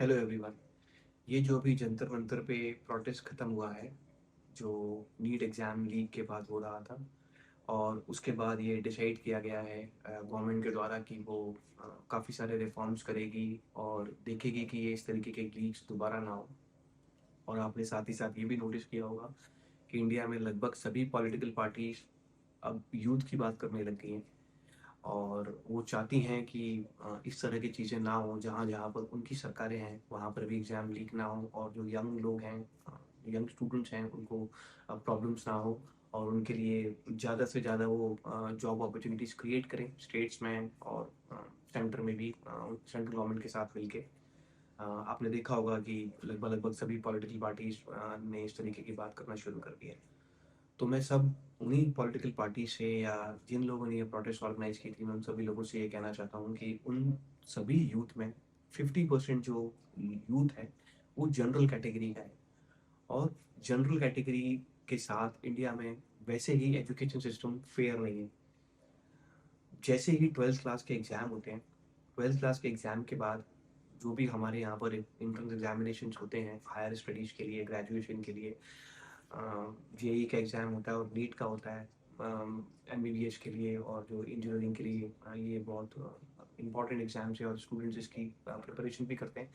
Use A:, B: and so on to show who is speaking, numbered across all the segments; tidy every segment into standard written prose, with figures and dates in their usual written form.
A: Hello everyone. ये जो अभी जंतर मंतर पे प्रोटेस्ट खत्म हुआ है, जो नीट एग्ज़ाम लीक के बाद हो रहा था, और उसके बाद ये डिसाइड किया गया है गवर्नमेंट के द्वारा कि वो काफ़ी सारे रिफॉर्म्स करेगी और देखेगी कि ये इस तरीके के लीक्स दोबारा ना हो। और आपने साथ ही साथ ये भी नोटिस किया होगा कि इंडिया में लगभग सभी पॉलिटिकल पार्टीज अब यूथ की बात करने लग गई हैं, और वो चाहती हैं कि इस तरह की चीज़ें ना हो। जहाँ जहाँ पर उनकी सरकारें हैं वहाँ पर भी एग्ज़ाम लीक ना हो, और जो यंग लोग हैं, यंग स्टूडेंट्स हैं, उनको प्रॉब्लम्स ना हो, और उनके लिए ज़्यादा से ज़्यादा वो जॉब अपॉर्चुनिटीज़ क्रिएट करें स्टेट्स में और सेंटर में भी, सेंट्रल गवर्नमेंट के साथ मिलके। आपने देखा होगा कि लगभग लगभग सभी पॉलिटिकल पार्टीज ने इस तरीके की बात करना शुरू कर दी है। तो मैं सब उन्हीं पॉलिटिकल पार्टी से, या जिन लोगों ने ये प्रोटेस्ट ऑर्गेनाइज की थी, मैं उन सभी लोगों से ये कहना चाहता हूँ कि उन सभी यूथ में 50% जो यूथ है वो जनरल कैटेगरी का है। और जनरल कैटेगरी के साथ इंडिया में वैसे ही एजुकेशन सिस्टम फेयर नहीं है। जैसे ही ट्वेल्थ क्लास के एग्ज़ाम होते हैं, ट्वेल्थ क्लास के एग्ज़ाम के बाद जो भी हमारे यहाँ पर एंट्रेंस एग्जामिनेशंस होते हैं हायर स्टडीज़ के लिए, ग्रेजुएशन के लिए, जेई का एग्ज़ाम होता है और नीट का होता है एमबीबीएस के लिए, और जो इंजीनियरिंग के लिए ये बहुत इंपॉर्टेंट एग्ज़ाम्स है और स्टूडेंट्स इसकी प्रिपरेशन भी करते हैं।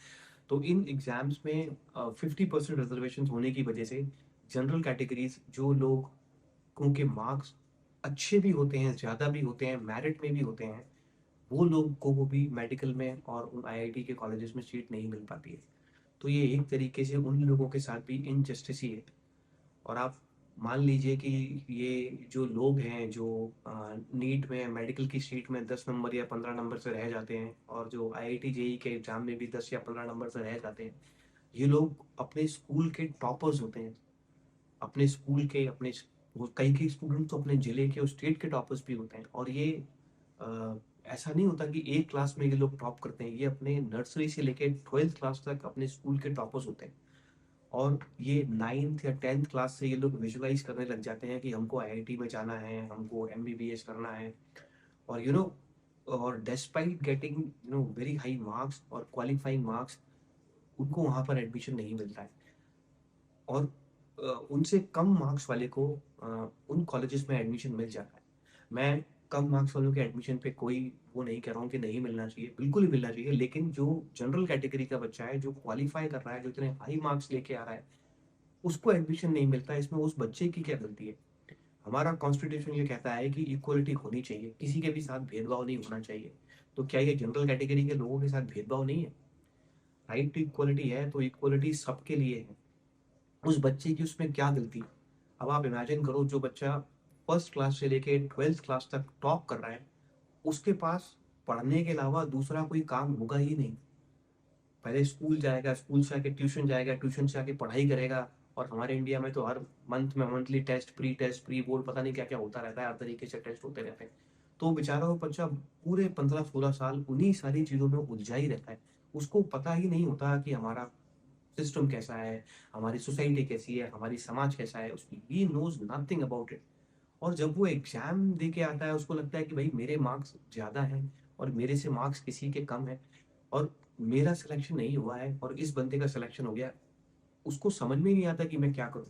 A: तो इन एग्ज़ाम्स में 50% रिजर्वेशन होने की वजह से जनरल कैटेगरीज, जो लोगों के मार्क्स अच्छे भी होते हैं, ज़्यादा भी होते हैं, मेरिट में भी होते हैं, वो लोग को वो भी मेडिकल में और उन आईआईटी के कॉलेजेस में सीट नहीं मिल पाती है। तो ये एक तरीके से उन लोगों के साथ भी इनजस्टिस ही है। और आप मान लीजिए कि ये जो लोग हैं जो नीट में मेडिकल की सीट में 10 नंबर या 15 नंबर से रह जाते हैं, और जो आईआईटी जेई के एग्जाम में भी 10 या 15 नंबर से रह जाते हैं, ये लोग अपने स्कूल के टॉपर्स होते हैं। अपने स्कूल के, अपने वो कई कई स्टूडेंट तो अपने जिले के और स्टेट के टॉपर्स भी होते हैं। और ये अ, ऐसा नहीं होता कि एक क्लास में ये लोग टॉप करते हैं, ये अपने नर्सरी से लेके ट्वेल्थ क्लास तक अपने स्कूल के टॉपर्स होते हैं। और ये 9th या 10th क्लास से ये लोग विजुअलाइज करने लग जाते हैं कि हमको आईआईटी में जाना है, हमको एमबीबीएस करना है। और और despite getting very high marks और क्वालिफाइंग मार्क्स, उनको वहाँ पर एडमिशन नहीं मिलता है। और उनसे कम मार्क्स वाले को उन कॉलेजेस में एडमिशन मिल जाता है। मैं कम मार्क्स वालों के एडमिशन पे कोई वो नहीं कह रहा हूँ कि नहीं मिलना चाहिए, बिल्कुल ही मिलना चाहिए। लेकिन जो जनरल कैटेगरी का बच्चा है, जो क्वालिफाई कर रहा है, जो इतने हाई मार्क्स लेके आ रहा है, उसको एडमिशन नहीं मिलता है, इसमें उस बच्चे की क्या गलती है? हमारा कॉन्स्टिट्यूशन ये कहता है कि इक्वलिटी होनी चाहिए, किसी के भी साथ भेदभाव नहीं होना चाहिए। तो क्या ये जनरल कैटेगरी के लोगों के साथ भेदभाव नहीं है? राइट टू इक्वलिटी है तो इक्वलिटी सबके लिए है। उस बच्चे की उसमें क्या गलती? अब आप इमेजिन करो, जो बच्चा फर्स्ट क्लास से लेके ट्वेल्थ क्लास तक टॉप कर रहा है, उसके पास पढ़ने के अलावा दूसरा कोई काम होगा ही नहीं। पहले स्कूल जाएगा, स्कूल से आके ट्यूशन जाएगा, ट्यूशन से आके पढ़ाई करेगा। और हमारे इंडिया में तो हर मंथ में मंथली टेस्ट, प्री बोर्ड, पता नहीं क्या क्या होता रहता है, हर तरीके से टेस्ट होते रहते हैं। तो बेचारा वो बच्चा पूरे 15-16 साल उन्हीं सारी चीज़ों में उलझा ही रहता है। उसको पता ही नहीं होता कि हमारा सिस्टम कैसा है, हमारी सोसाइटी कैसी है, हमारी समाज कैसा है, उसकी ही नोज नथिंग अबाउट इट। और जब वो एग्जाम दे के आता है, उसको लगता है कि भाई मेरे मार्क्स ज़्यादा हैं और मेरे से मार्क्स किसी के कम हैं, और मेरा सिलेक्शन नहीं हुआ है और इस बंदे का सिलेक्शन हो गया। उसको समझ में ही नहीं आता कि मैं क्या करूँ।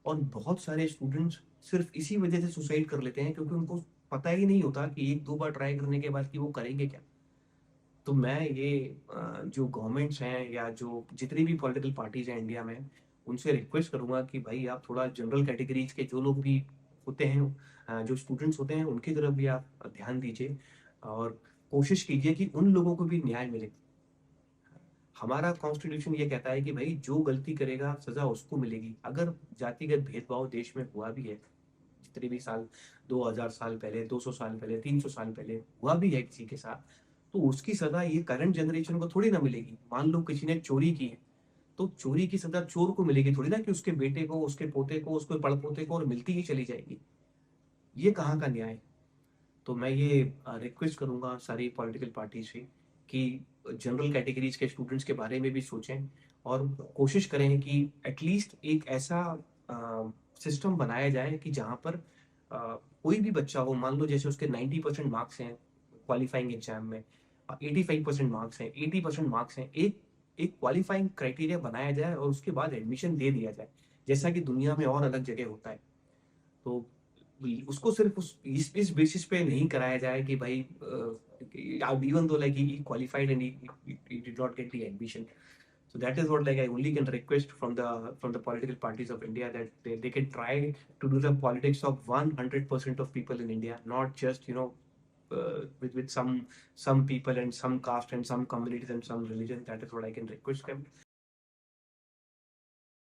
A: और बहुत सारे स्टूडेंट्स सिर्फ इसी वजह से सुसाइड कर लेते हैं, क्योंकि उनको पता ही नहीं होता कि एक दो बार ट्राई करने के बाद कि वो करेंगे क्या। तो मैं ये जो गवर्नमेंट्स हैं या जो जितनी भी पॉलिटिकल पार्टीज हैं इंडिया में, उनसे रिक्वेस्ट करूंगा कि भाई आप थोड़ा जनरल कैटेगरीज के जो लोग भी होते हैं, जो स्टूडेंट्स होते हैं, उनकी तरफ भी आप ध्यान दीजिए, और कोशिश कीजिए कि उन लोगों को भी न्याय मिले। हमारा कॉन्स्टिट्यूशन ये कहता है कि भाई जो गलती करेगा सजा उसको मिलेगी। अगर जातिगत भेदभाव देश में हुआ भी है, जितने भी साल, 2000 साल पहले, 200 साल पहले, 300 साल पहले हुआ भी है किसी के साथ, तो उसकी सजा ये करंट जनरेशन को थोड़ी ना मिलेगी। मान लो किसी ने चोरी की है, तो चोरी की सजा चोर को मिलेगी, थोड़ी ना कि उसके बेटे को, उसके पोते को, उसके पड़पोते को, और मिलती ही चली जाएगी। ये कहाँ का न्याय है? तो मैं ये रिक्वेस्ट करूंगा सारी पॉलिटिकल पार्टी से कि जनरल कैटेगरीज के स्टूडेंट्स के बारे में भी सोचें, और कोशिश करें कि एटलीस्ट एक ऐसा सिस्टम बनाया जाए कि जहाँ पर कोई भी बच्चा हो, मान लो जैसे उसके 90% मार्क्स हैं क्वालिफाइंग एग्जाम में, 85% मार्क्स हैं, 80% मार्क्स हैं, एक एक क्वालिफाइंग क्राइटेरिया बनाया जाए और उसके बाद एडमिशन दे दिया जाए, जैसा कि दुनिया में और अलग जगह होता है। तो उसको सिर्फ इस बेसिस पे नहीं कराया जाए कि भाई even though like he qualified and he did not get the admission. So that is what like I only can request from the political parties of India, that they can try to do the politics of 100% of people in India, not just with some people and some caste and some communities and some religion. That is what I can request them.